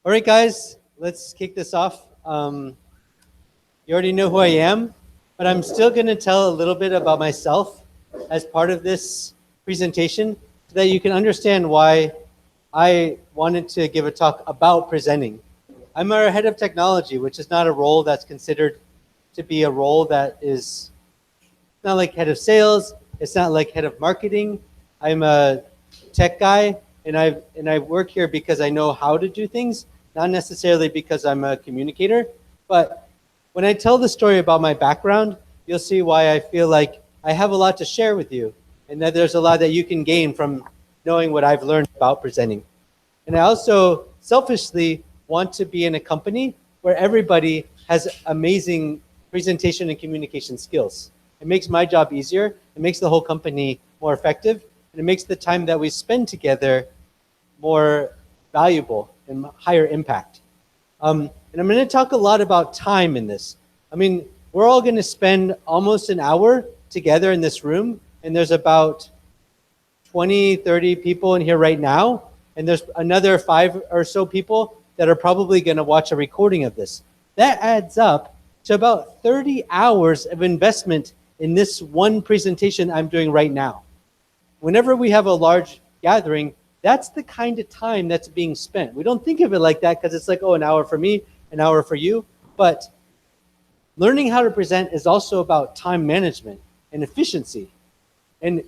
All right, guys, let's kick this off. You already know who I am, but I'm still going to tell a little bit about myself as part of this presentation so that you can understand why I wanted to give a talk about presenting. I'm our head of technology, which is not a role that's considered to be a role that is not like head of sales. It's not like head of marketing. I'm a tech guy, and I work here because I know how to do things, not necessarily because I'm a communicator. But when I tell the story about my background, you'll see why I feel like I have a lot to share with you, and that there's a lot that you can gain from knowing what I've learned about presenting. And I also selfishly want to be in a company where everybody has amazing presentation and communication skills. It makes my job easier, it makes the whole company more effective, and it makes the time that we spend together more valuable and higher impact. And I'm going to talk a lot about time in this. I mean, we're all going to spend almost an hour together in this room, and there's about 20, 30 people in here right now, and there's another 5 or so people that are probably going to watch a recording of this. That adds up to about 30 hours of investment in this one presentation I'm doing right now. Whenever we have a large gathering, that's the kind of time that's being spent. We don't think of it like that because it's like, oh, an hour for me, an hour for you. But learning how to present is also about time management and efficiency. And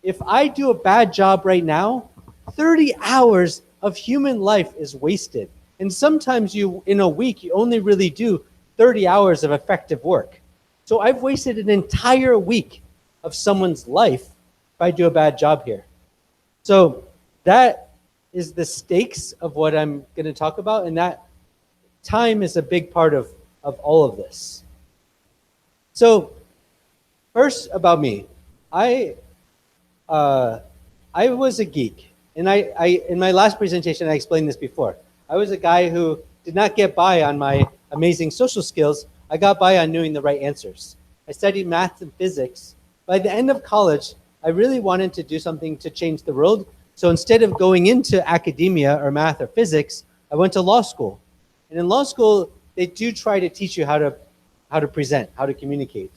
if I do a bad job right now, 30 hours of human life is wasted. And sometimes in a week, you only really do 30 hours of effective work. So I've wasted an entire week of someone's life if I do a bad job here. So that is the stakes of what I'm going to talk about, and that time is a big part of all of this. So first about me, I was a geek, and I in my last presentation I explained this before. I was a guy who did not get by on my amazing social skills. I got by on knowing the right answers. I studied math and physics. By the end of college, I really wanted to do something to change the world. So instead of going into academia or math or physics, I went to law school. And in law school, they do try to teach you how to present, how to communicate.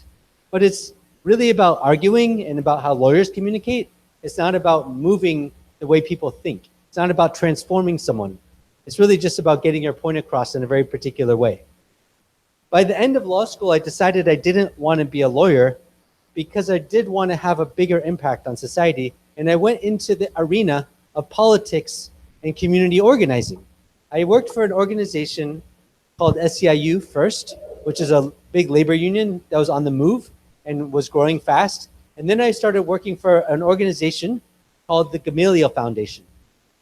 But it's really about arguing and about how lawyers communicate. It's not about moving the way people think. It's not about transforming someone. It's really just about getting your point across in a very particular way. By the end of law school, I decided I didn't want to be a lawyer because I did want to have a bigger impact on society. And I went into the arena of politics and community organizing. I worked for an organization called SEIU first, which is a big labor union that was on the move and was growing fast. And then I started working for an organization called the Gamaliel Foundation.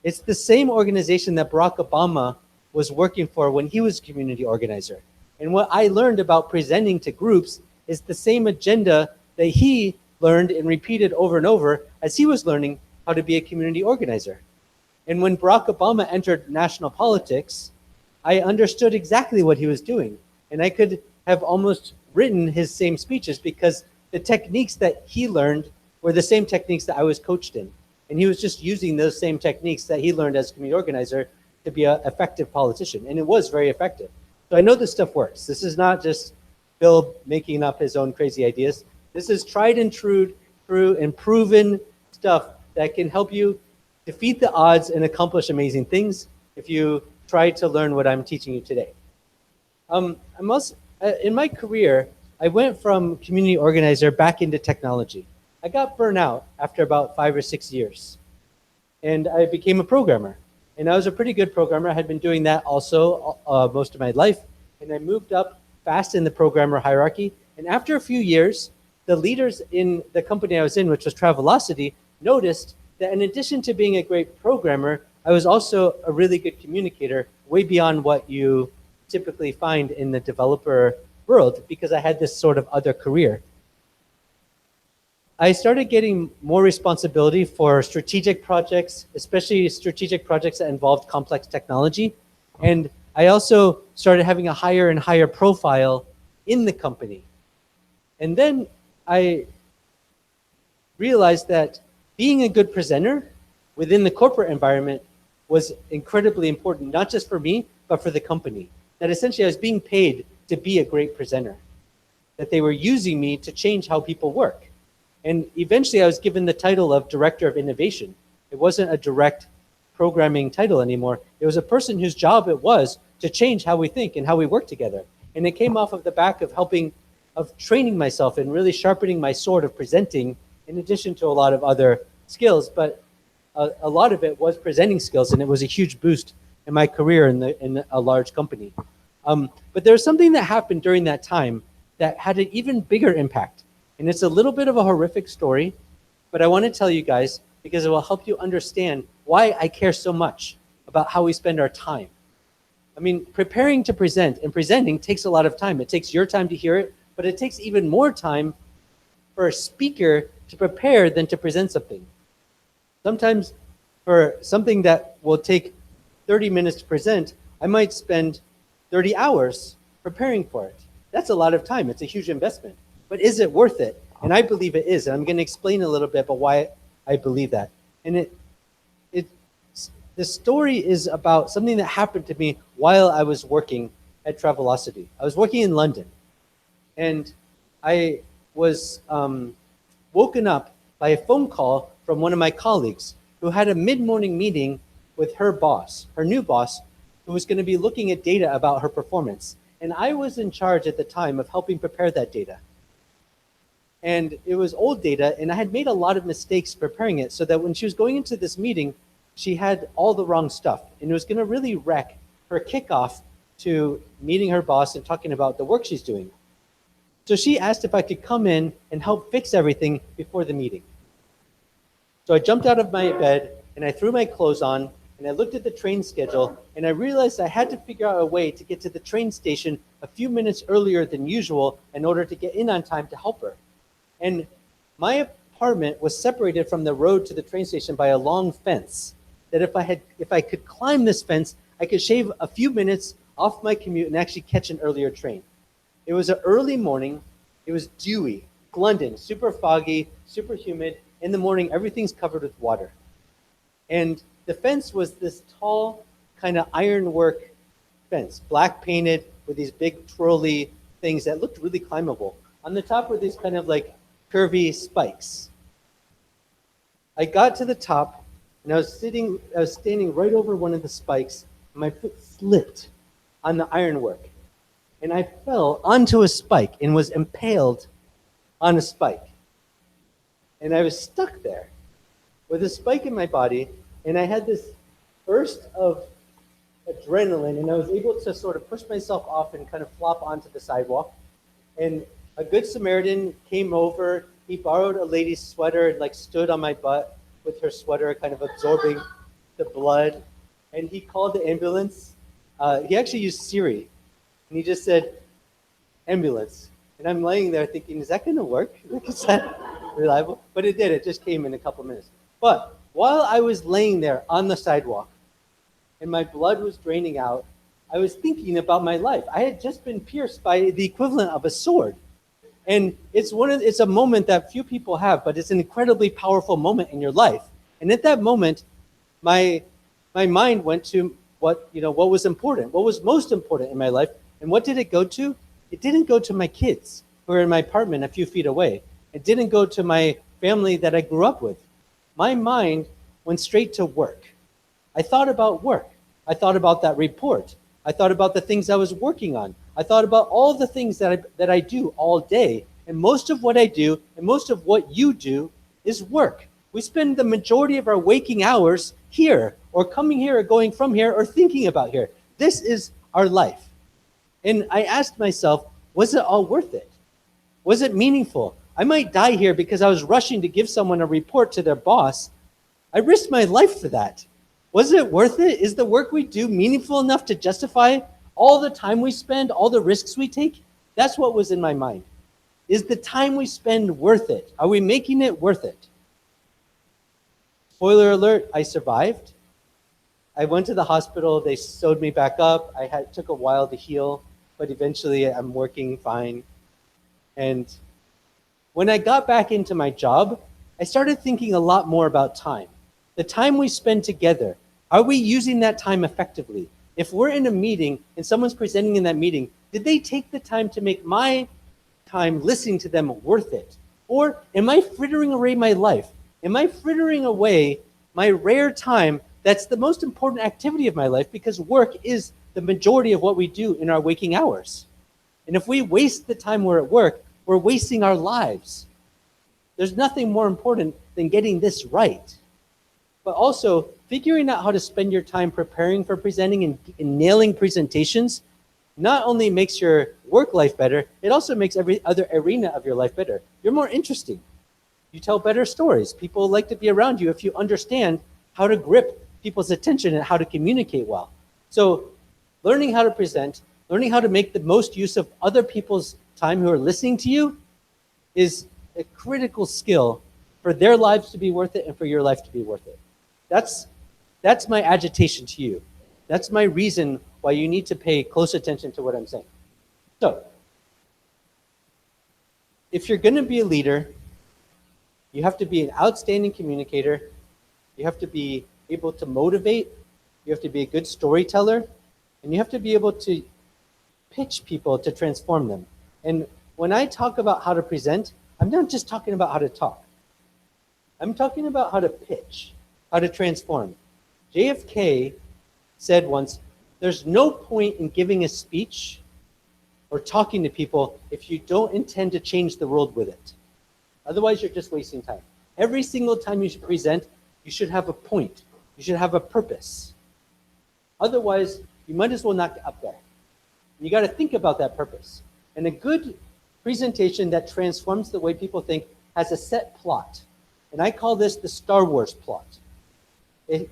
It's the same organization that Barack Obama was working for when he was a community organizer. And what I learned about presenting to groups is the same agenda that he learned and repeated over and over as he was learning how to be a community organizer. And when Barack Obama entered national politics, I understood exactly what he was doing. And I could have almost written his same speeches because the techniques that he learned were the same techniques that I was coached in. And he was just using those same techniques that he learned as a community organizer to be an effective politician. And it was very effective. So I know this stuff works. This is not just Bill making up his own crazy ideas. This is tried and true and proven stuff that can help you defeat the odds and accomplish amazing things if you try to learn what I'm teaching you today. In my career, I went from community organizer back into technology. I got burnt out after about 5 or 6 years, and I became a programmer. And I was a pretty good programmer. I had been doing that also most of my life, and I moved up fast in the programmer hierarchy. And after a few years, the leaders in the company I was in, which was Travelocity, noticed that in addition to being a great programmer, I was also a really good communicator, way beyond what you typically find in the developer world, because I had this sort of other career. I started getting more responsibility for strategic projects, especially strategic projects that involved complex technology. And I also started having a higher and higher profile in the company. And then I realized that being a good presenter within the corporate environment was incredibly important, not just for me, but for the company. That essentially I was being paid to be a great presenter, that they were using me to change how people work. And eventually I was given the title of Director of Innovation. It wasn't a direct programming title anymore. It was a person whose job it was to change how we think and how we work together. And it came off of the back of training myself and really sharpening my sword of presenting, in addition to a lot of other skills. But a lot of it was presenting skills, and it was a huge boost in my career in a large company. But there was something that happened during that time that had an even bigger impact. And it's a little bit of a horrific story, but I want to tell you guys because it will help you understand why I care so much about how we spend our time. I mean, preparing to present and presenting takes a lot of time. It takes your time to hear it, but it takes even more time for a speaker to prepare than to present something. Sometimes for something that will take 30 minutes to present, I might spend 30 hours preparing for it. That's a lot of time. It's a huge investment. But is it worth it? And I believe it is. And I'm going to explain a little bit about why I believe that. And the story is about something that happened to me while I was working at Travelocity. I was working in London, and I was woken up by a phone call from one of my colleagues who had a mid-morning meeting with her boss, her new boss, who was going to be looking at data about her performance. And I was in charge at the time of helping prepare that data. And it was old data, and I had made a lot of mistakes preparing it so that when she was going into this meeting, she had all the wrong stuff. And it was going to really wreck her kickoff to meeting her boss and talking about the work she's doing. So she asked if I could come in and help fix everything before the meeting. So I jumped out of my bed and I threw my clothes on and I looked at the train schedule and I realized I had to figure out a way to get to the train station a few minutes earlier than usual in order to get in on time to help her. And my apartment was separated from the road to the train station by a long fence that if I could climb this fence, I could shave a few minutes off my commute and actually catch an earlier train. It was an early morning. It was dewy, London, super foggy, super humid. In the morning, everything's covered with water. And the fence was this tall kind of ironwork fence, black painted with these big twirly things that looked really climbable. On the top were these kind of like curvy spikes. I got to the top and I was standing right over one of the spikes and my foot slipped on the ironwork. And I fell onto a spike and was impaled on a spike. And I was stuck there with a spike in my body, and I had this burst of adrenaline, and I was able to sort of push myself off and kind of flop onto the sidewalk. And a good Samaritan came over. He borrowed a lady's sweater and like stood on my butt with her sweater kind of absorbing the blood. And he called the ambulance. He actually used Siri. And he just said, ambulance. And I'm laying there thinking, is that going to work? Like, is that reliable? But it did. It just came in a couple minutes. But while I was laying there on the sidewalk and my blood was draining out, I was thinking about my life. I had just been pierced by the equivalent of a sword. And it's a moment that few people have, but it's an incredibly powerful moment in your life. And at that moment, my mind went to what was important, what was most important in my life. And what did it go to? It didn't go to my kids who were in my apartment a few feet away. It didn't go to my family that I grew up with. My mind went straight to work. I thought about work. I thought about that report. I thought about the things I was working on. I thought about all the things that I do all day. And most of what I do and most of what you do is work. We spend the majority of our waking hours here or coming here or going from here or thinking about here. This is our life. And I asked myself, was it all worth it? Was it meaningful? I might die here because I was rushing to give someone a report to their boss. I risked my life for that. Was it worth it? Is the work we do meaningful enough to justify all the time we spend, all the risks we take? That's what was in my mind. Is the time we spend worth it? Are we making it worth it? Spoiler alert, I survived. I went to the hospital. They sewed me back up. It took a while to heal, but eventually I'm working fine. And when I got back into my job, I started thinking a lot more about time. The time we spend together, Are we using that time effectively? If we're in a meeting and someone's presenting in that meeting, did they take the time to make my time listening to them worth it? Or am I frittering away my life? Am I frittering away my rare time that's the most important activity of my life, because work is the majority of what we do in our waking hours? And if we waste the time we're at work, we're wasting our lives. There's nothing more important than getting this right. But also, figuring out how to spend your time preparing for presenting and nailing presentations not only makes your work life better, it also makes every other arena of your life better. You're more interesting. You tell better stories. People like to be around you if you understand how to grip people's attention and how to communicate well. So learning how to present, learning how to make the most use of other people's time who are listening to you is a critical skill for their lives to be worth it and for your life to be worth it. That's my agitation to you. That's my reason why you need to pay close attention to what I'm saying. So, if you're going to be a leader, you have to be an outstanding communicator. You have to be able to motivate. You have to be a good storyteller. And you have to be able to pitch people to transform them. And when I talk about how to present, I'm not just talking about how to talk. I'm talking about how to pitch, how to transform. JFK said once, there's no point in giving a speech or talking to people if you don't intend to change the world with it. Otherwise, you're just wasting time. Every single time you should present, you should have a point. You should have a purpose. Otherwise, you might as well not get up there. You got to think about that purpose. And a good presentation that transforms the way people think has a set plot. And I call this the Star Wars plot.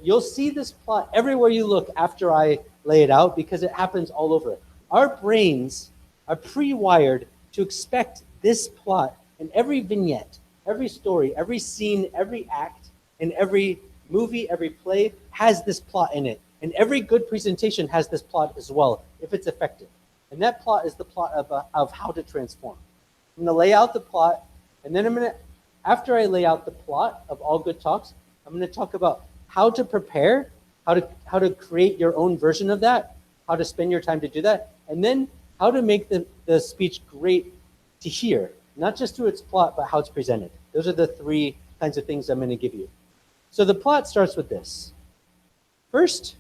You'll see this plot everywhere you look after I lay it out, because it happens all over. Our brains are pre-wired to expect this plot in every vignette, every story, every scene, every act, and every movie, every play has this plot in it. And every good presentation has this plot as well, if it's effective. And that plot is the plot of how to transform. I'm going to lay out the plot, and then after I lay out the plot of all good talks, I'm going to talk about how to prepare, how to create your own version of that, how to spend your time to do that, and then how to make the speech great to hear, not just through its plot, but how it's presented. Those are the three kinds of things I'm going to give you. So the plot starts with this. First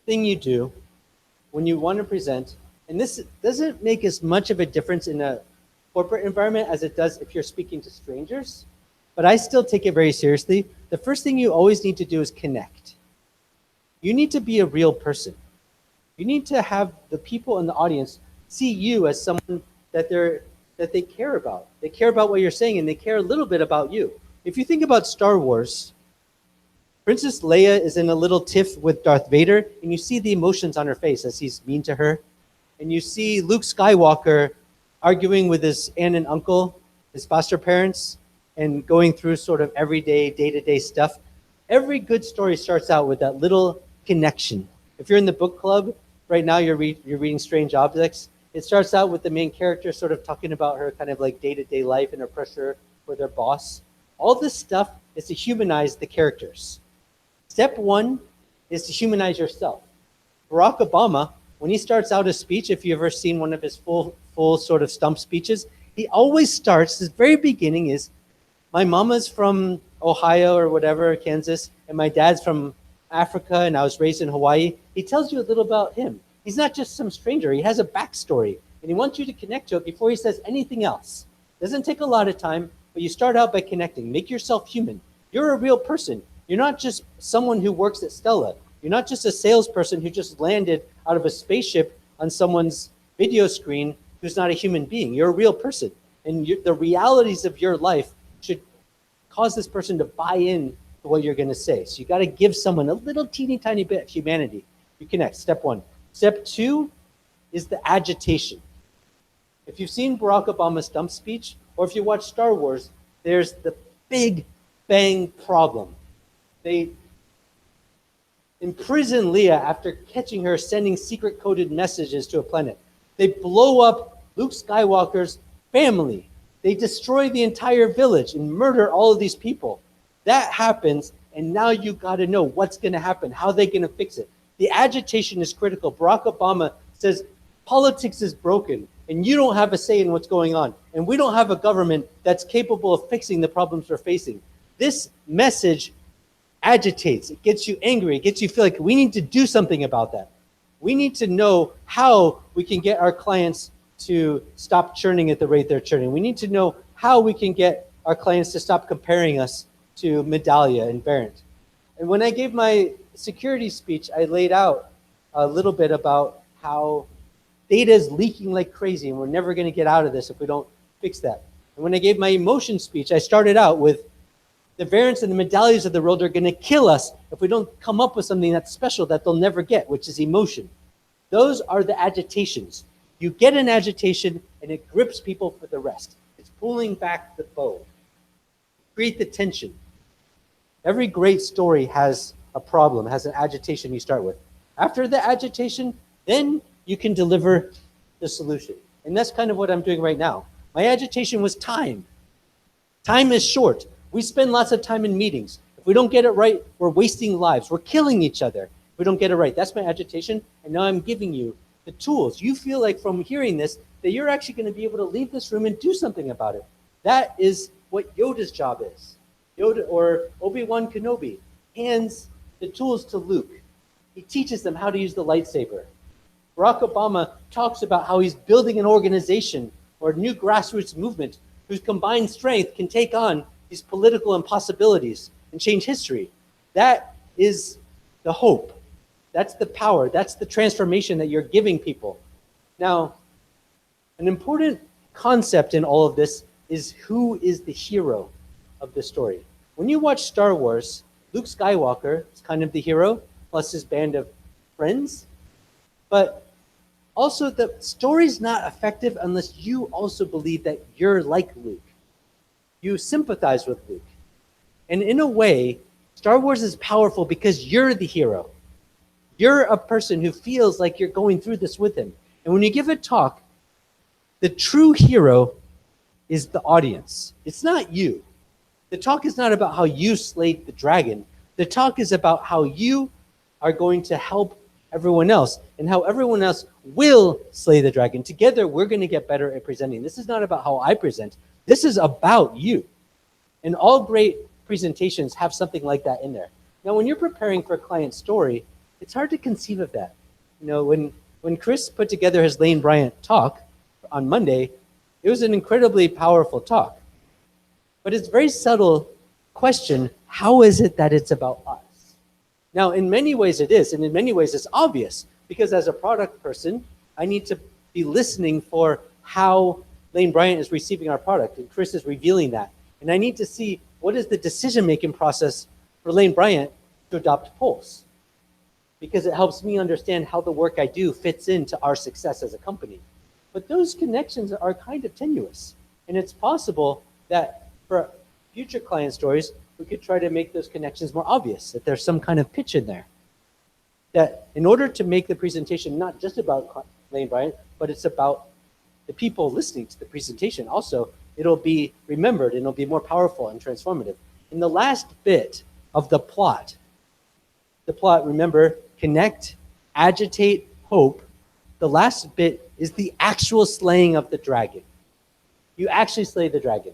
thing you do when you want to present, and this doesn't make as much of a difference in a corporate environment as it does if you're speaking to strangers, but I still take it very seriously. The first thing you always need to do is connect. You need to be a real person. You need to have the people in the audience see you as someone that they care about. They care about what you're saying, and they care a little bit about you. If you think about Star Wars, Princess Leia is in a little tiff with Darth Vader, and you see the emotions on her face as he's mean to her. And you see Luke Skywalker arguing with his aunt and uncle, his foster parents, and going through sort of everyday, day-to-day stuff. Every good story starts out with that little connection. If you're in the book club, right now you're reading Strange Objects, it starts out with the main character sort of talking about her kind of like day-to-day life and her pressure for their boss. All this stuff is to humanize the characters. Step one is to humanize yourself. Barack Obama, when he starts out a speech, if you've ever seen one of his full sort of stump speeches, he always starts, his very beginning is, my mama's from Ohio or whatever, Kansas, and my dad's from Africa, and I was raised in Hawaii. He tells you a little about him. He's not just some stranger. He has a backstory, and he wants you to connect to it before he says anything else. It doesn't take a lot of time, but you start out by connecting. Make yourself human. You're a real person. You're not just someone who works at Stella. You're not just a salesperson who just landed out of a spaceship on someone's video screen who's not a human being. You're a real person, and the realities of your life should cause this person to buy in to what you're going to say. So you got to give someone a little teeny tiny bit of humanity. You connect. Step one. Step two is the agitation. If you've seen Barack Obama's stump speech, or if you watch Star Wars, there's the big bang problem. They imprison Leia after catching her sending secret coded messages to a planet. They blow up Luke Skywalker's family. They destroy the entire village and murder all of these people. That happens, and now you got to know what's going to happen, how they're going to fix it. The agitation is critical. Barack Obama says politics is broken, and you don't have a say in what's going on, and we don't have a government that's capable of fixing the problems we're facing. This message agitates. It gets you angry. It gets you feel like we need to do something about that. We need to know how we can get our clients to stop churning at the rate they're churning. We need to know how we can get our clients to stop comparing us to Medallia and Verint. And when I gave my security speech, I laid out a little bit about how data is leaking like crazy and we're never going to get out of this if we don't fix that. And when I gave my emotion speech, I started out with the Verents and the Medallias of the world are going to kill us if we don't come up with something that's special that they'll never get, which is emotion. Those are the agitations. You get an agitation and it grips people for the rest. It's pulling back the bow. Create the tension. Every great story has a problem, has an agitation you start with. After the agitation, then you can deliver the solution. And that's kind of what I'm doing right now. My agitation was time. Time is short. We spend lots of time in meetings. If we don't get it right, we're wasting lives. We're killing each other if we don't get it right. That's my agitation. And now I'm giving you the tools. You feel like from hearing this that you're actually going to be able to leave this room and do something about it. That is what Yoda's job is. Yoda, or Obi-Wan Kenobi, hands the tools to Luke. He teaches them how to use the lightsaber. Barack Obama talks about how he's building an organization or a new grassroots movement whose combined strength can take on these political impossibilities and change history. That is the hope. That's the power. That's the transformation that you're giving people. Now, an important concept in all of this is who is the hero of the story. When you watch Star Wars, Luke Skywalker is kind of the hero, plus his band of friends. But also the story's not effective unless you also believe that you're like Luke. You sympathize with Luke. And in a way, Star Wars is powerful because you're the hero. You're a person who feels like you're going through this with him. And when you give a talk, the true hero is the audience. It's not you. The talk is not about how you slayed the dragon. The talk is about how you are going to help everyone else and how everyone else will slay the dragon. Together, we're going to get better at presenting. This is not about how I present. This is about you. And all great presentations have something like that in there. Now, when you're preparing for a client story, it's hard to conceive of that. You know, when Chris put together his Lane Bryant talk on Monday, it was an incredibly powerful talk. But it's a very subtle question, how is it that it's about us? Now, in many ways it is, and in many ways it's obvious, because as a product person, I need to be listening for how Lane Bryant is receiving our product, and Chris is revealing that. And I need to see what is the decision-making process for Lane Bryant to adopt Pulse, because it helps me understand how the work I do fits into our success as a company. But those connections are kind of tenuous, and it's possible that for future client stories, we could try to make those connections more obvious, that there's some kind of pitch in there. That in order to make the presentation not just about Lane Bryant, but it's about the people listening to the presentation also, it'll be remembered and it'll be more powerful and transformative. In the last bit of the plot, remember, connect, agitate, hope. The last bit is the actual slaying of the dragon. You actually slay the dragon.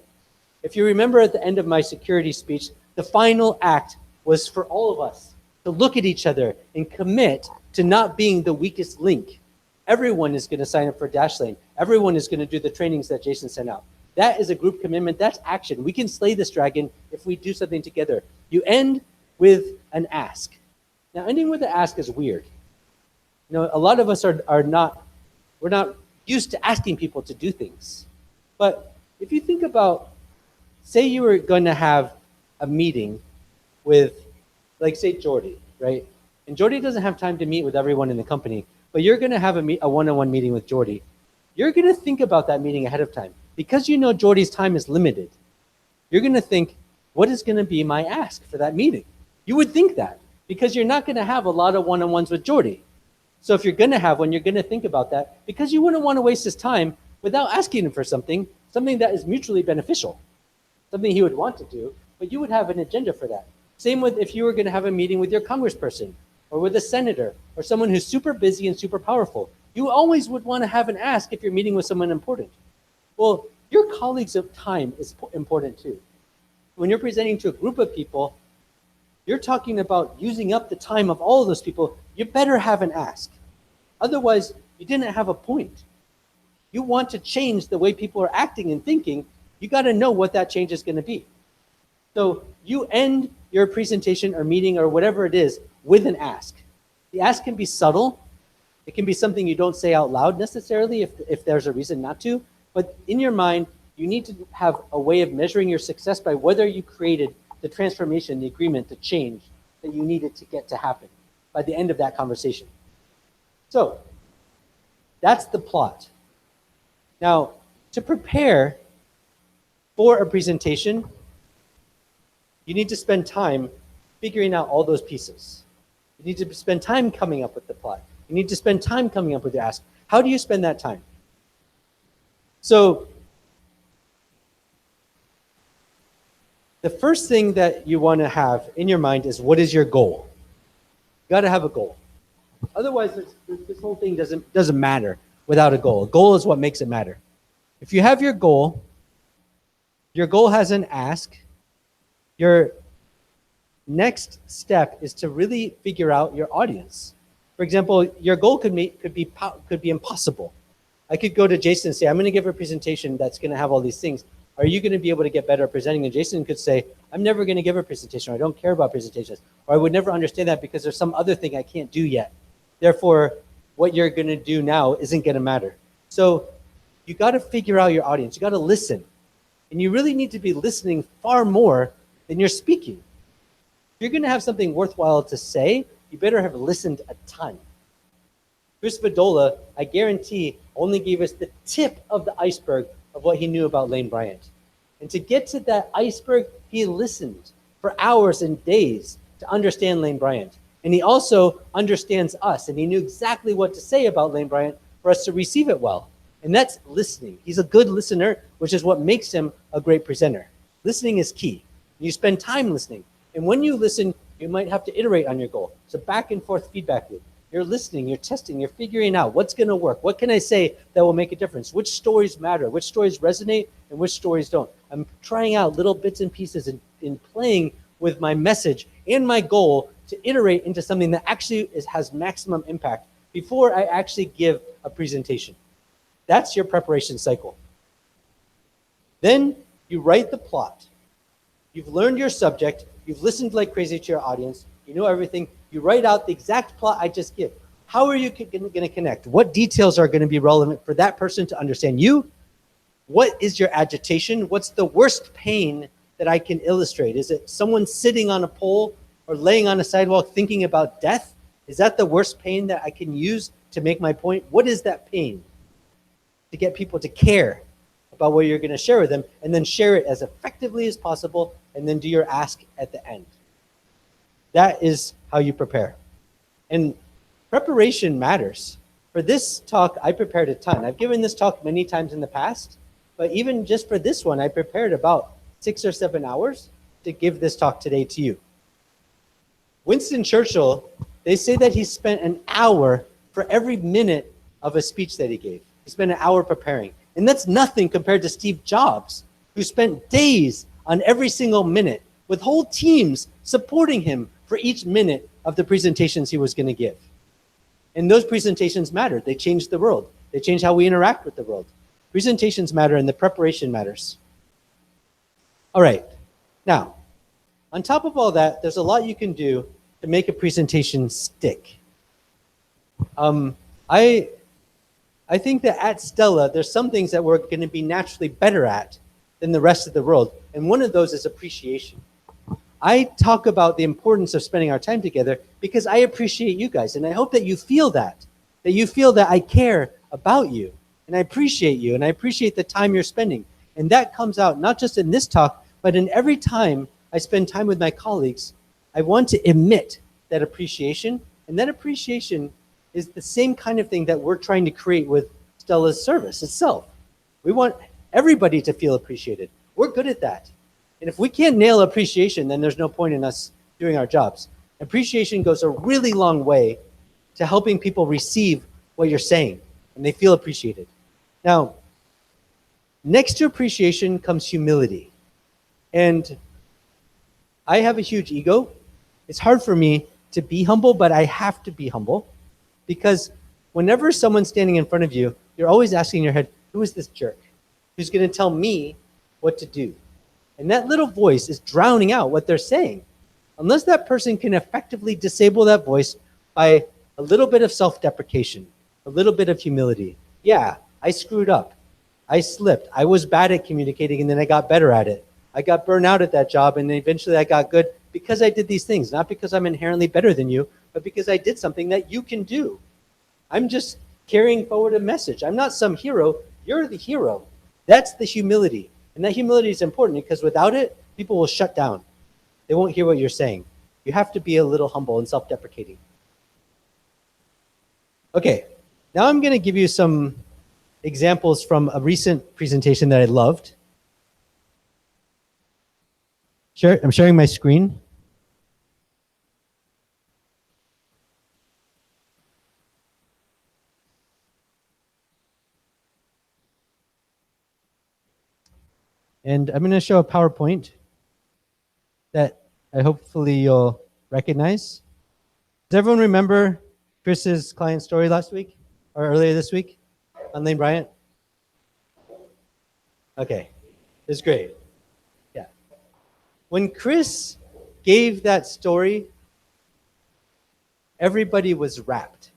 If you remember at the end of my security speech, the final act was for all of us to look at each other and commit to not being the weakest link. Everyone is going to sign up for Dashlane. Everyone is going to do the trainings that Jason sent out. That is a group commitment. That's action. We can slay this dragon if we do something together. You end with an ask. Now, ending with an ask is weird. You know, a lot of us we're not used to asking people to do things. But if you think about, say you were going to have a meeting with, like, say, Jordy, right? And Jordy doesn't have time to meet with everyone in the company, but you're going to have a one-on-one meeting with Jordy. You're going to think about that meeting ahead of time. Because you know Jordy's time is limited, you're going to think, what is going to be my ask for that meeting? You would think that, because you're not going to have a lot of one-on-ones with Jordy. So if you're going to have one, you're going to think about that, because you wouldn't want to waste his time without asking him for something that is mutually beneficial, something he would want to do, but you would have an agenda for that. Same with if you were going to have a meeting with your congressperson or with a senator or someone who's super busy and super powerful. You always would want to have an ask if you're meeting with someone important. Well, your colleagues of time is important too. When you're presenting to a group of people, you're talking about using up the time of all of those people. You better have an ask. Otherwise, you didn't have a point. You want to change the way people are acting and thinking, you got to know what that change is going to be. So you end your presentation or meeting or whatever it is with an ask. The ask can be subtle. It can be something you don't say out loud necessarily if there's a reason not to. But in your mind, you need to have a way of measuring your success by whether you created the transformation, the agreement, the change that you needed to get to happen by the end of that conversation. So that's the plot. Now, to prepare for a presentation, you need to spend time figuring out all those pieces. You need to spend time coming up with the plot. You need to spend time coming up with the ask. How do you spend that time? So the first thing that you want to have in your mind is, what is your goal? You got to have a goal. Otherwise, this whole thing doesn't matter without a goal. A goal is what makes it matter. If you have your goal has an ask. Your next step is to really figure out your audience. For example, your goal could be impossible. I could go to Jason and say, I'm going to give a presentation that's going to have all these things. Are you going to be able to get better at presenting? And Jason could say, I'm never going to give a presentation, or I don't care about presentations, or I would never understand that because there's some other thing I can't do yet. Therefore, what you're going to do now isn't going to matter. So you got to figure out your audience. You got to listen. And you really need to be listening far more than you're speaking. If you're going to have something worthwhile to say, you better have listened a ton. Chris Vadola, I guarantee, only gave us the tip of the iceberg of what he knew about Lane Bryant. And to get to that iceberg, he listened for hours and days to understand Lane Bryant. And he also understands us, and he knew exactly what to say about Lane Bryant for us to receive it well. And that's listening. He's a good listener, which is what makes him a great presenter. Listening is key. You spend time listening. And when you listen, you might have to iterate on your goal. It's a back and forth feedback loop. You're listening, you're testing, you're figuring out what's going to work. What can I say that will make a difference? Which stories matter? Which stories resonate and which stories don't? I'm trying out little bits and pieces in playing with my message and my goal to iterate into something that actually has maximum impact before I actually give a presentation. That's your preparation cycle. Then you write the plot. You've learned your subject. You've listened like crazy to your audience. You know everything. You write out the exact plot I just give. How are you going to connect? What details are going to be relevant for that person to understand you? What is your agitation? What's the worst pain that I can illustrate? Is it someone sitting on a pole or laying on a sidewalk thinking about death? Is that the worst pain that I can use to make my point? What is that pain? To get people to care about what you're going to share with them, and then share it as effectively as possible, and then do your ask at the end. That is how you prepare. And preparation matters. For this talk, I prepared a ton. I've given this talk many times in the past, but even just for this one, I prepared about 6 or 7 hours to give this talk today to you. Winston Churchill, they say that he spent an hour for every minute of a speech that he gave. He spent an hour preparing. And that's nothing compared to Steve Jobs, who spent days on every single minute with whole teams supporting him for each minute of the presentations he was going to give. And those presentations mattered. They changed the world. They changed how we interact with the world. Presentations matter, and the preparation matters. All right. Now, on top of all that, there's a lot you can do to make a presentation stick. I think that at Stella, there's some things that we're going to be naturally better at than the rest of the world. And one of those is appreciation. I talk about the importance of spending our time together because I appreciate you guys. And I hope that you feel that you feel that I care about you and I appreciate you and I appreciate the time you're spending. And that comes out not just in this talk, but in every time I spend time with my colleagues. I want to emit that appreciation, and that appreciation is the same kind of thing that we're trying to create with Stella's service itself. We want everybody to feel appreciated. We're good at that. And if we can't nail appreciation, then there's no point in us doing our jobs. Appreciation goes a really long way to helping people receive what you're saying, and they feel appreciated. Now, next to appreciation comes humility. And I have a huge ego. It's hard for me to be humble, but I have to be humble because whenever someone's standing in front of you, you're always asking in your head, who is this jerk? Who's going to tell me what to do? And that little voice is drowning out what they're saying. Unless that person can effectively disable that voice by a little bit of self-deprecation, a little bit of humility. Yeah, I screwed up. I slipped. I was bad at communicating, and then I got better at it. I got burned out at that job, and then eventually I got good because I did these things, not because I'm inherently better than you, but because I did something that you can do. I'm just carrying forward a message. I'm not some hero. You're the hero. That's the humility. And that humility is important because without it, people will shut down. They won't hear what you're saying. You have to be a little humble and self-deprecating. Okay, now I'm going to give you some examples from a recent presentation that I loved. I'm sharing my screen. And I'm going to show a PowerPoint that hopefully you'll recognize. Does everyone remember Chris's client story last week or earlier this week on Lane Bryant? Okay, it's great. Yeah. When Chris gave that story, everybody was rapt.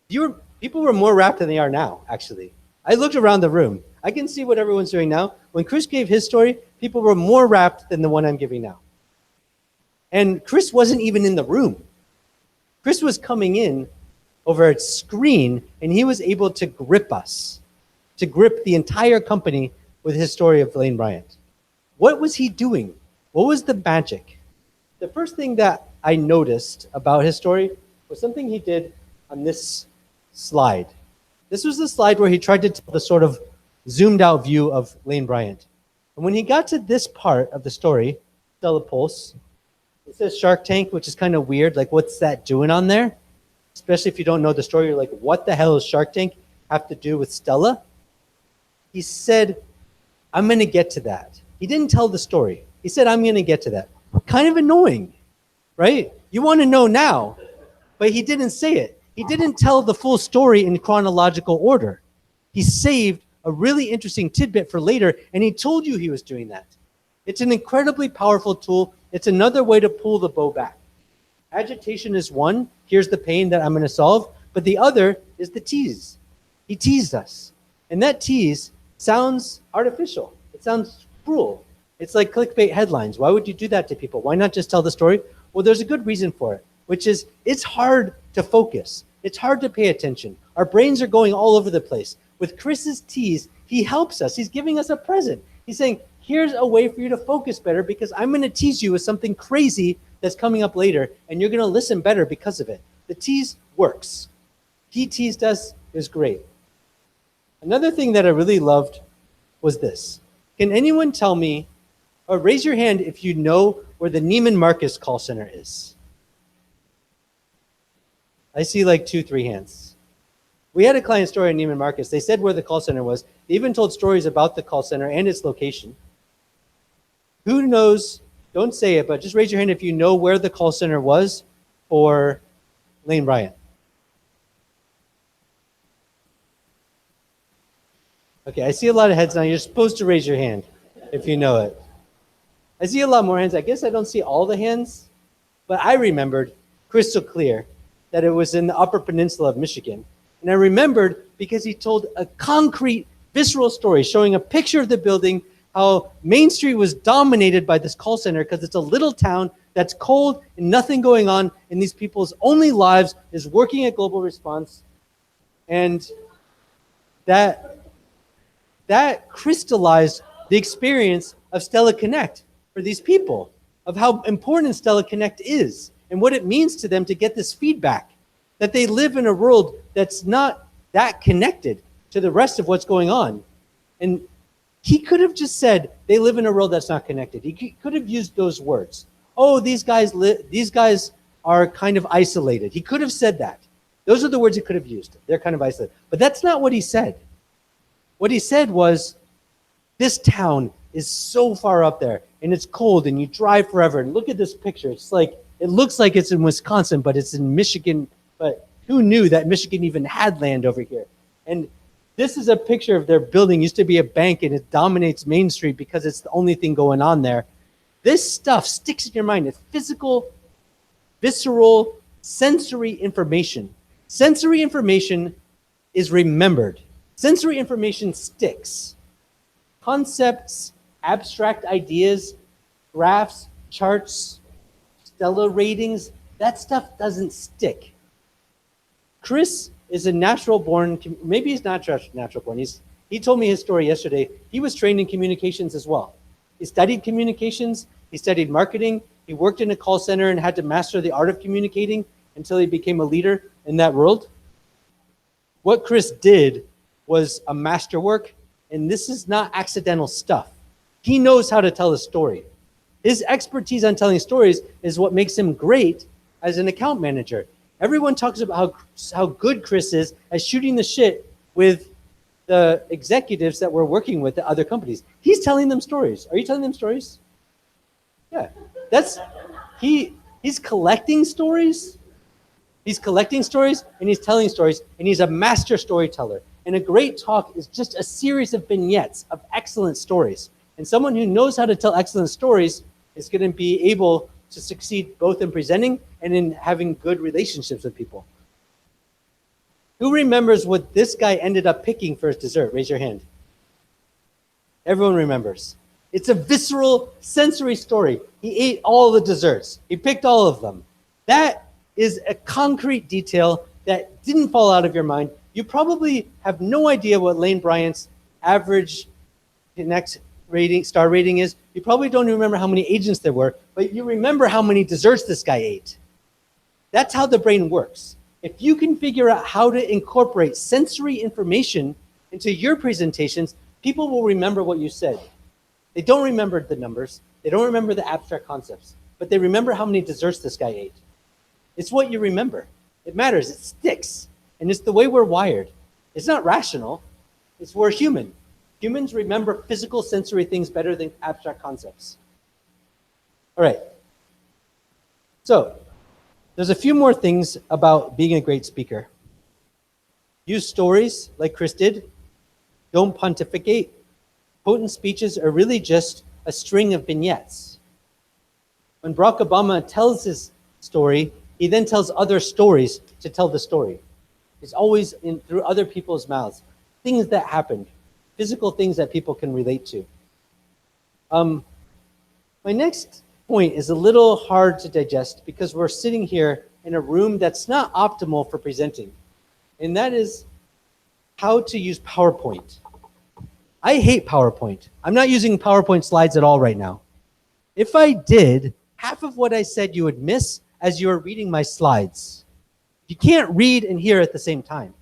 People were more rapt than they are now, actually. I looked around the room. I can see what everyone's doing now. When Chris gave his story, people were more rapt than the one I'm giving now. And Chris wasn't even in the room. Chris was coming in over a screen, and he was able to grip us, to grip the entire company with his story of Lane Bryant. What was he doing? What was the magic? The first thing that I noticed about his story was something he did on this slide. This was the slide where he tried to tell the sort of zoomed out view of Lane Bryant. And when he got to this part of the story, Stella Pulse, it says Shark Tank, which is kind of weird. Like, what's that doing on there? Especially if you don't know the story, you're like, what the hell does Shark Tank have to do with Stella? He said, I'm going to get to that. He didn't tell the story. He said, I'm going to get to that. Kind of annoying, right? You want to know now, but he didn't say it. He didn't tell the full story in chronological order. He saved a really interesting tidbit for later, and he told you he was doing that. It's an incredibly powerful tool. It's another way to pull the bow back. Agitation is one. Here's the pain that I'm going to solve. But the other is the tease. He teased us. And that tease sounds artificial. It sounds cruel. It's like clickbait headlines. Why would you do that to people? Why not just tell the story? Well, there's a good reason for it, which is it's hard to focus. It's hard to pay attention. Our brains are going all over the place. With Chris's tease, he helps us. He's giving us a present. He's saying, here's a way for you to focus better because I'm going to tease you with something crazy that's coming up later, and you're going to listen better because of it. The tease works. He teased us. It was great. Another thing that I really loved was this. Can anyone tell me, or raise your hand if you know where the Neiman Marcus call center is? I see like 2-3 hands. We had a client story in Neiman Marcus. They said where the call center was. They even told stories about the call center and its location. Who knows? Don't say it, but just raise your hand if you know where the call center was for Lane Bryant. Okay, I see a lot of heads now. You're supposed to raise your hand if you know it. I see a lot more hands. I guess I don't see all the hands, but I remembered crystal clear that it was in the Upper Peninsula of Michigan. And I remembered because he told a concrete, visceral story showing a picture of the building, how Main Street was dominated by this call center because it's a little town that's cold and nothing going on, and these people's only lives is working at Global Response. And that crystallized the experience of Stella Connect for these people, of how important Stella Connect is and what it means to them to get this feedback, that they live in a world that's not that connected to the rest of what's going on. And he could have just said, they live in a world that's not connected. He could have used those words. oh, these guys are kind of isolated. He could have said that. Those are the words he could have used. They're kind of isolated. But that's not what he said. What he said was, this town is so far up there, and it's cold, and you drive forever. And look at this picture. It's like, it looks like it's in Wisconsin, but it's in Michigan. But who knew that Michigan even had land over here? And this is a picture of their building. It used to be a bank, and it dominates Main Street because it's the only thing going on there. This stuff sticks in your mind. It's physical, visceral, sensory information. Sensory information is remembered. Sensory information sticks. Concepts, abstract ideas, graphs, charts, stellar ratings, that stuff doesn't stick. Chris is a natural born, maybe he's not natural born. He told me his story yesterday. He was trained in communications as well. He studied communications, he studied marketing, he worked in a call center and had to master the art of communicating until he became a leader in that world. What Chris did was a masterwork, and this is not accidental stuff. He knows how to tell a story. His expertise on telling stories is what makes him great as an account manager. Everyone talks about how good Chris is at shooting the shit with the executives that we're working with at other companies. He's telling them stories. Are you telling them stories? Yeah. He's collecting stories. He's collecting stories, and he's telling stories, and he's a master storyteller. And a great talk is just a series of vignettes of excellent stories. And someone who knows how to tell excellent stories is going to be able to succeed both in presenting and in having good relationships with people. Who remembers what this guy ended up picking for his dessert? Raise your hand. Everyone remembers. It's a visceral, sensory story. He ate all the desserts. He picked all of them. That is a concrete detail that didn't fall out of your mind. You probably have no idea what Lane Bryant's average star rating is. You probably don't even remember how many agents there were, but you remember how many desserts this guy ate. That's how the brain works. If you can figure out how to incorporate sensory information into your presentations, people will remember what you said. They don't remember the numbers. They don't remember the abstract concepts, but they remember how many desserts this guy ate. It's what you remember. It matters. It sticks. And it's the way we're wired. It's not rational. It's we're human. Humans remember physical sensory things better than abstract concepts. All right. So there's a few more things about being a great speaker. Use stories like Chris did. Don't pontificate. Potent speeches are really just a string of vignettes. When Barack Obama tells his story, he then tells other stories to tell the story. It's always through other people's mouths. Things that happened, physical things that people can relate to. My next point is a little hard to digest because we're sitting here in a room that's not optimal for presenting. And that is how to use PowerPoint. I hate PowerPoint. I'm not using PowerPoint slides at all right now. If I did, half of what I said you would miss as you were reading my slides. You can't read and hear at the same time.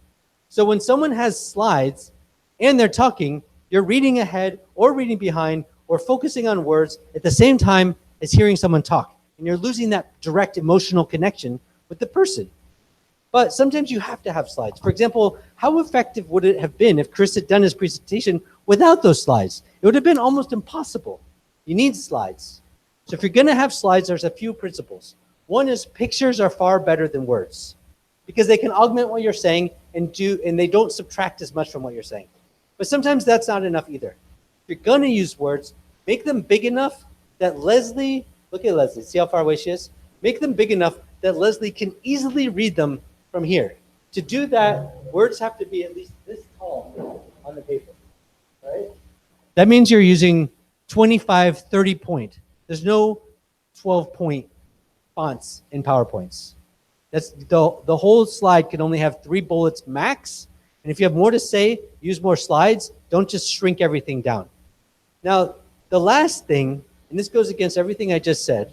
So when someone has slides and they're talking, you're reading ahead or reading behind or focusing on words at the same time as hearing someone talk. And you're losing that direct emotional connection with the person. But sometimes you have to have slides. For example, how effective would it have been if Chris had done his presentation without those slides? It would have been almost impossible. You need slides. So if you're going to have slides, there's a few principles. One is pictures are far better than words because they can augment what you're saying and they don't subtract as much from what you're saying. But sometimes that's not enough either. If you're going to use words, make them big enough that Leslie, look at Leslie, see how far away she is? Make them big enough that Leslie can easily read them from here. To do that, words have to be at least this tall on the paper, right? That means you're using 25, 30 point. There's no 12 point fonts in PowerPoints. That's the whole slide can only have 3 bullets max. And if you have more to say, use more slides. Don't just shrink everything down. Now, the last thing, and this goes against everything I just said,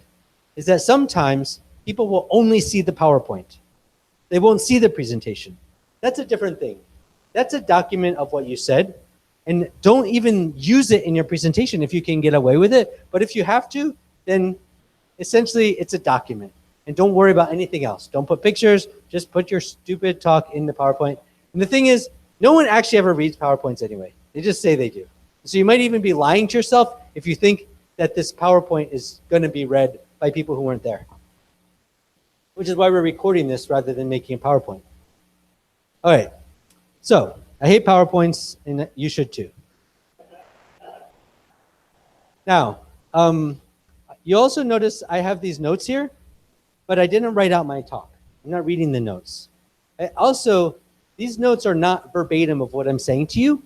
is that sometimes people will only see the PowerPoint. They won't see the presentation. That's a different thing. That's a document of what you said. And don't even use it in your presentation if you can get away with it. But if you have to, then Essentially, it's a document. And don't worry about anything else. Don't put pictures, just put your stupid talk in the PowerPoint. And the thing is, no one actually ever reads PowerPoints anyway. They just say they do. So you might even be lying to yourself if you think that this PowerPoint is going to be read by people who weren't there. Which is why we're recording this rather than making a PowerPoint. All right. So I hate PowerPoints, and you should too. Now, you also notice I have these notes here, but I didn't write out my talk. I'm not reading the notes. These notes are not verbatim of what I'm saying to you.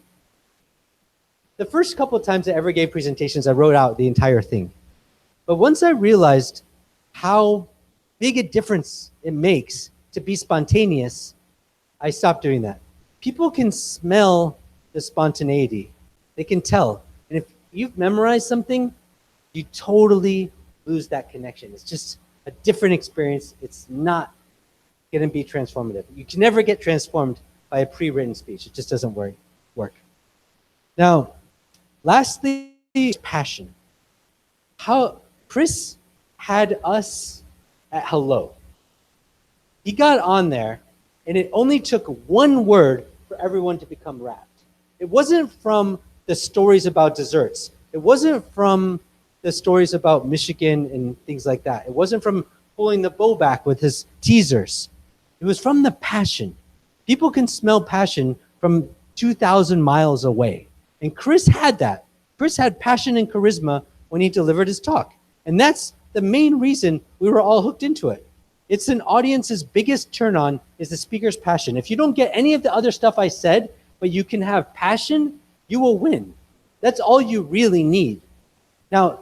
The first couple of times I ever gave presentations, I wrote out the entire thing. But once I realized how big a difference it makes to be spontaneous, I stopped doing that. People can smell the spontaneity. They can tell. And if you've memorized something, you totally lose that connection. It's just a different experience. It's not going to be transformative. You can never get transformed by a pre-written speech. It just doesn't work. Now, lastly, passion. How Chris had us at hello. He got on there, and it only took one word for everyone to become rapt. It wasn't from the stories about desserts. It wasn't from the stories about Michigan and things like that. It wasn't from pulling the bow back with his teasers. It was from the passion. People can smell passion from 2,000 miles away. And Chris had that. Chris had passion and charisma when he delivered his talk. And that's the main reason we were all hooked into it. It's an audience's biggest turn on is the speaker's passion. If you don't get any of the other stuff I said, but you can have passion, you will win. That's all you really need. Now,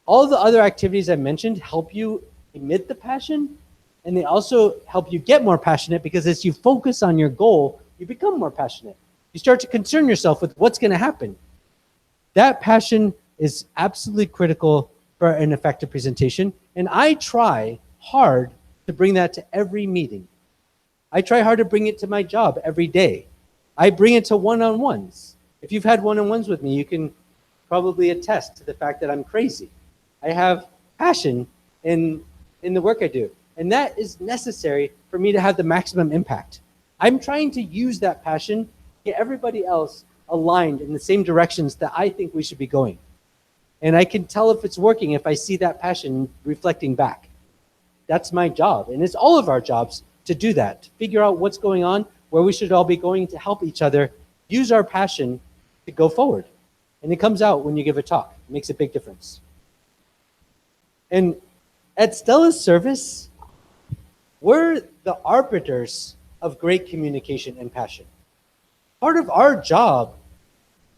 all the other activities I mentioned help you emit the passion, and they also help you get more passionate because as you focus on your goal, you become more passionate. You start to concern yourself with what's going to happen. That passion is absolutely critical for an effective presentation, and I try hard to bring that to every meeting. I try hard to bring it to my job every day. I bring it to one-on-ones. If you've had one-on-ones with me, you can probably attest to the fact that I'm crazy. I have passion in the work I do, and that is necessary for me to have the maximum impact. I'm trying to use that passion to get everybody else aligned in the same directions that I think we should be going. And I can tell if it's working if I see that passion reflecting back. That's my job, and it's all of our jobs to do that, to figure out what's going on, where we should all be going to help each other use our passion to go forward. And it comes out when you give a talk. It makes a big difference. And at Stella's service, we're the arbiters of great communication and passion. Part of our job,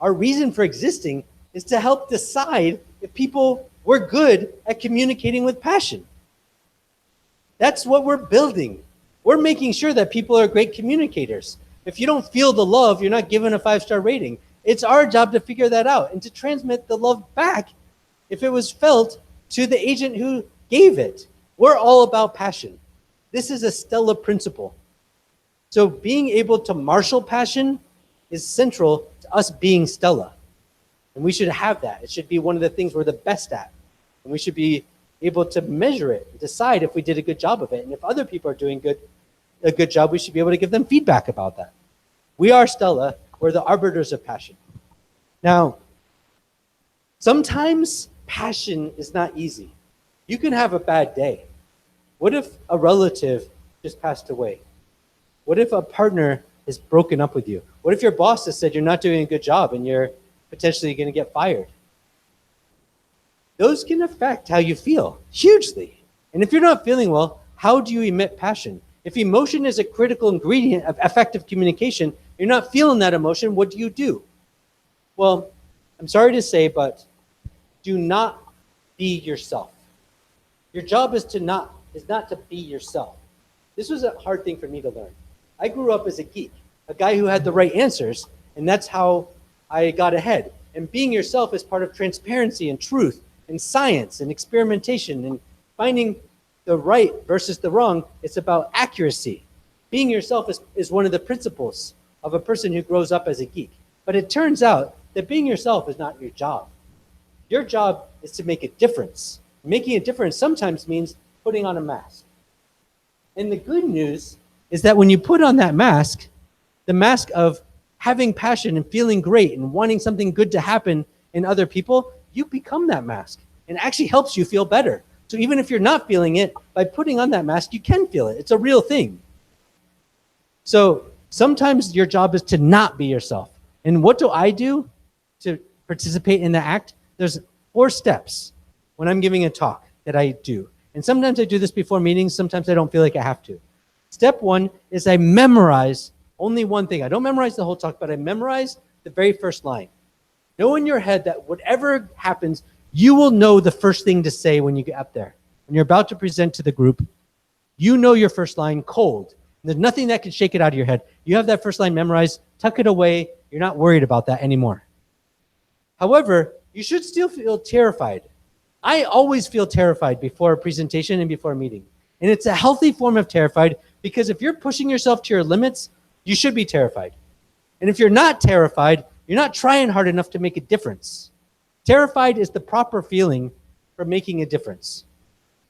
our reason for existing, is to help decide if people were good at communicating with passion. That's what we're building. We're making sure that people are great communicators. If you don't feel the love, you're not given a 5-star rating. It's our job to figure that out and to transmit the love back if it was felt to the agent who gave it. We're all about passion. This is a Stella principle. So being able to marshal passion is central to us being Stella. And we should have that. It should be one of the things we're the best at. And we should be able to measure it and decide if we did a good job of it. And if other people are doing a good job, we should be able to give them feedback about that. We are Stella. We're the arbiters of passion. Now, sometimes passion is not easy. You can have a bad day. What if a relative just passed away? What if a partner is broken up with you? What if your boss has said you're not doing a good job and you're potentially going to get fired? Those can affect how you feel hugely. And if you're not feeling well, how do you emit passion? If emotion is a critical ingredient of effective communication, you're not feeling that emotion, what do? Well, I'm sorry to say, but do not be yourself. Your job is not to be yourself. This was a hard thing for me to learn. I grew up as a geek, a guy who had the right answers, and that's how I got ahead. And being yourself is part of transparency and truth and science and experimentation and finding the right versus the wrong. It's about accuracy. Being yourself is one of the principles of a person who grows up as a geek. But it turns out that being yourself is not your job. Your job is to make a difference. Making a difference sometimes means putting on a mask. And the good news is that when you put on that mask, the mask of having passion and feeling great and wanting something good to happen in other people, you become that mask and it actually helps you feel better. So even if you're not feeling it, by putting on that mask, you can feel it. It's a real thing. So sometimes your job is to not be yourself. And what do I do to participate in the act? There's 4 steps when I'm giving a talk that I do. And sometimes I do this before meetings, sometimes I don't feel like I have to. Step 1 is I memorize only one thing. I don't memorize the whole talk, but I memorize the very first line. Know in your head that whatever happens, you will know the first thing to say when you get up there. When you're about to present to the group, you know your first line cold. There's nothing that can shake it out of your head. You have that first line memorized, tuck it away. You're not worried about that anymore. However, you should still feel terrified. I always feel terrified before a presentation and before a meeting. And it's a healthy form of terrified because if you're pushing yourself to your limits, you should be terrified. And if you're not terrified, you're not trying hard enough to make a difference. Terrified is the proper feeling for making a difference.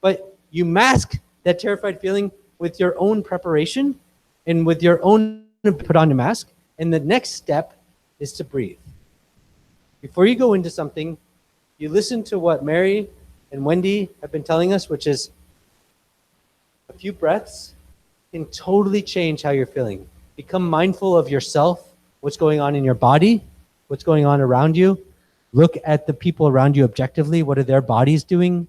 But you mask that terrified feeling with your own preparation and with your own put on a mask. And the next step is to breathe. Before you go into something, you listen to what Mary and Wendy have been telling us, which is a few breaths can totally change how you're feeling. Become mindful of yourself, what's going on in your body, what's going on around you. Look at the people around you objectively. What are their bodies doing?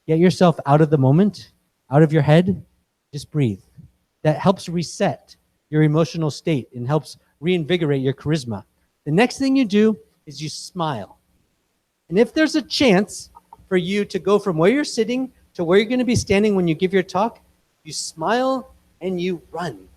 Get yourself out of the moment, out of your head. Just breathe. That helps reset your emotional state and helps reinvigorate your charisma. The next thing you do is you smile. And if there's a chance for you to go from where you're sitting to where you're going to be standing when you give your talk, you smile and you run.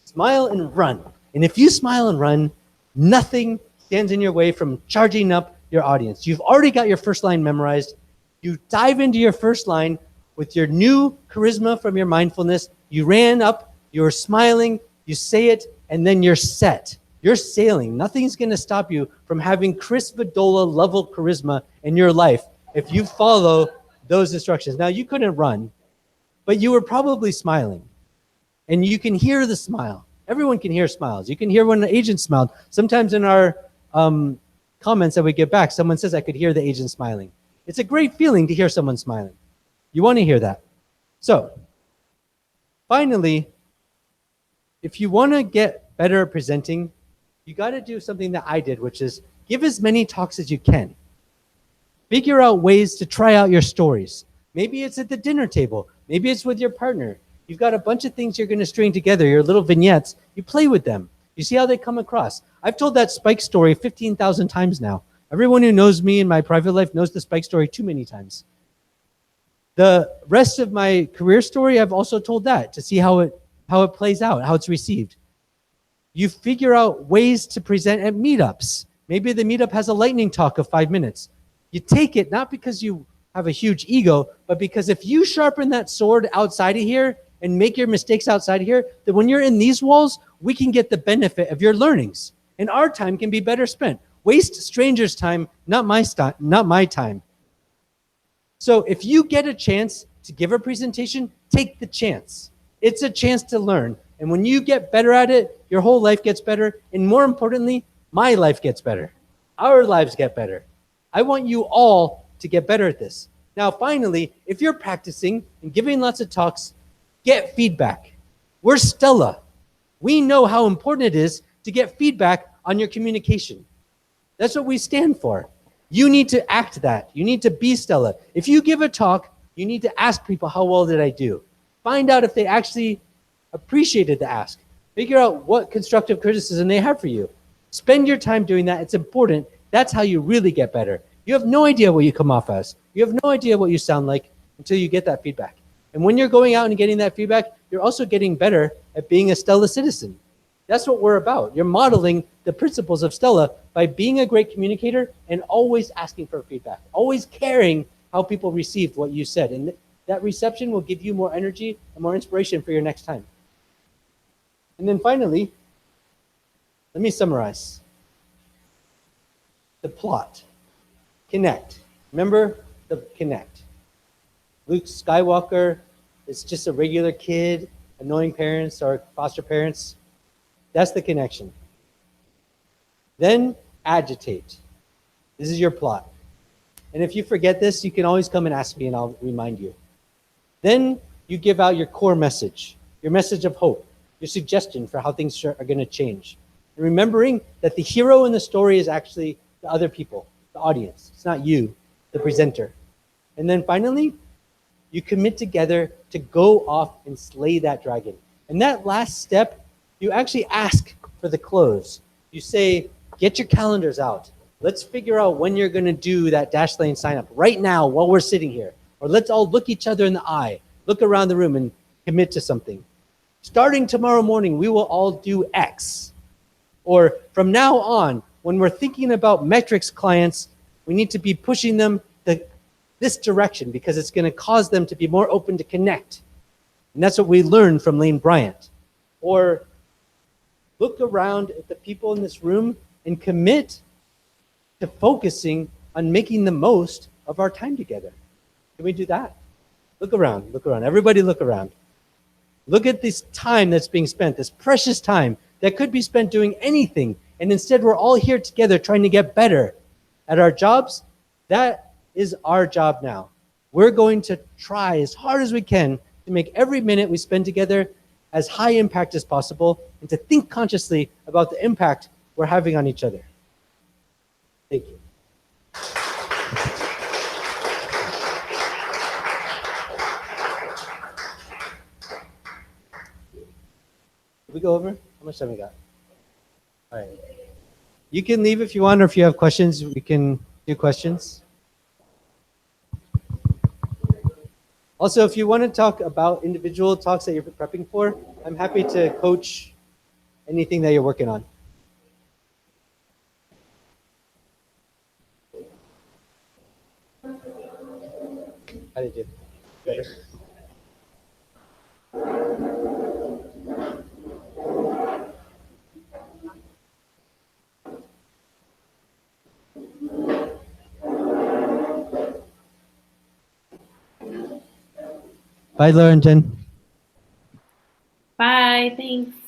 Smile and run. And if you smile and run, nothing stands in your way from charging up your audience. You've already got your first line memorized. You dive into your first line with your new charisma from your mindfulness. You ran up, you're smiling, you say it, and then you're set. You're sailing. Nothing's going to stop you from having Chris Vidola level charisma in your life if you follow those instructions. Now, you couldn't run, but you were probably smiling. And you can hear the smile. Everyone can hear smiles. You can hear when the agent smiled. Sometimes in our comments that we get back, someone says, I could hear the agent smiling. It's a great feeling to hear someone smiling. You want to hear that. So, finally, if you want to get better at presenting, you got to do something that I did, which is give as many talks as you can. Figure out ways to try out your stories. Maybe it's at the dinner table. Maybe it's with your partner. You've got a bunch of things you're going to string together, your little vignettes. You play with them. You see how they come across. I've told that Spike story 15,000 times now. Everyone who knows me in my private life knows the Spike story too many times. The rest of my career story, I've also told that to see how it plays out, how it's received. You figure out ways to present at meetups. Maybe the meetup has a lightning talk of 5 minutes. You take it not because you have a huge ego, but because if you sharpen that sword outside of here and make your mistakes outside of here, then when you're in these walls, we can get the benefit of your learnings. And our time can be better spent. Waste strangers' time, not my time. So if you get a chance to give a presentation, take the chance. It's a chance to learn. And when you get better at it, your whole life gets better. And more importantly, my life gets better. Our lives get better. I want you all to get better at this. Now, finally, if you're practicing and giving lots of talks, get feedback. We're Stella. We know how important it is to get feedback on your communication. That's what we stand for. You need to act that. You need to be Stella. If you give a talk, you need to ask people, how well did I do? Find out if they actually appreciated the ask. Figure out what constructive criticism they have for you. Spend your time doing that. It's important. That's how you really get better. You have no idea what you come off as. You have no idea what you sound like until you get that feedback. And when you're going out and getting that feedback, you're also getting better at being a Stella citizen. That's what we're about. You're modeling the principles of Stella by being a great communicator and always asking for feedback, always caring how people received what you said. And that reception will give you more energy and more inspiration for your next time. And then finally, let me summarize. The plot. Connect. Remember the connect. Luke Skywalker is just a regular kid, annoying parents or foster parents. That's the connection. Then agitate. This is your plot. And if you forget this, you can always come and ask me and I'll remind you. Then you give out your core message, your message of hope, your suggestion for how things are going to change. And remembering that the hero in the story is actually the other people, the audience. It's not you, the presenter. And then finally, you commit together to go off and slay that dragon. And that last step, you actually ask for the close. You say, get your calendars out. Let's figure out when you're going to do that Dashlane sign up right now while we're sitting here. Or let's all look each other in the eye, look around the room and commit to something. Starting tomorrow morning, we will all do X. Or from now on, when we're thinking about metrics clients, we need to be pushing them this direction because it's going to cause them to be more open to connect. And that's what we learned from Lane Bryant. Or look around at the people in this room and commit to focusing on making the most of our time together. Can we do that? Look around, look around. Everybody look around. Look at this time that's being spent, this precious time that could be spent doing anything. And instead, we're all here together trying to get better at our jobs. That is our job now. We're going to try as hard as we can to make every minute we spend together as high impact as possible and to think consciously about the impact we're having on each other. Thank you. Did we go over? How much time we got? All right. You can leave if you want, or if you have questions, we can do questions. Also, if you want to talk about individual talks that you're prepping for, I'm happy to coach anything that you're working on. How did you do? Better? Bye, Laura and Jen. Bye, thanks.